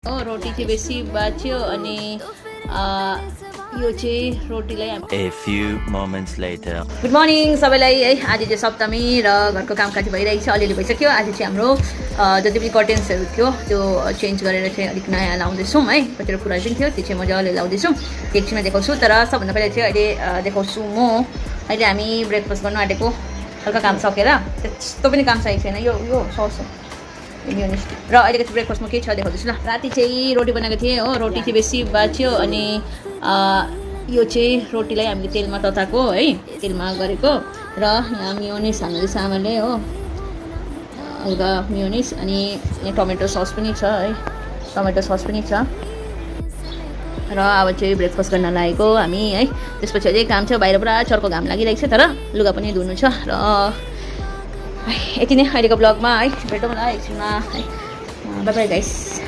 रोटी चाहिँ बेसी बाँच्यो अनि यो चाहिँ रोटीलाई A few moments later. Good morning सबैलाई है। आज चाहिँ सप्तमी र घरको कामकाज भइरहेको छ, अलिअलि भइसक्यो। आज चाहिँ हाम्रो जति पनि कर्टेन्सहरू थियो त्यो चेन्ज गरेर चाहिँ अलिक नयाँ लाउँदैछौँ है। कतिवटा कुरा पनि थियो त्यो चाहिँ मजाले लाउँदैछौँ, एकछिनमा देखाउँछु। तर सबभन्दा पहिला चाहिँ अहिले देखाउँछु म। अहिले हामी ब्रेकफास्ट गर्नु आँटेको, हल्का काम सकेर। त्यस्तो पनि काम सकेको छैन, यो सस हो मियोनिज। र अहिलेको चाहिँ ब्रेकफास्टमा के छ देखाउँदैछु ल। राति चाहिँ रोटी बनाएको थिएँ हो, रोटी चाहिँ बेसी बाँच्यो अनि यो चाहिँ रोटीलाई हामीले तेलमा तताएको है, तेलमा गरेको। र यहाँ मियोनिज हाल्दैछ आमाले हो, हल्का मियोनिज। अनि यहाँ टमेटो सस पनि छ है, टमेटो सस पनि छ। र अब चाहिँ ब्रेकफास्ट गर्न लागेको हामी है। त्यसपछि अझै काम छ, बाहिर पुरा चर्को घाम लागिरहेको छ, तर लुगा पनि धुनु छ। र यति नै अहिलेको ब्लगमा है। भेटौँ ल एकछिनमा है। Bye bye guys.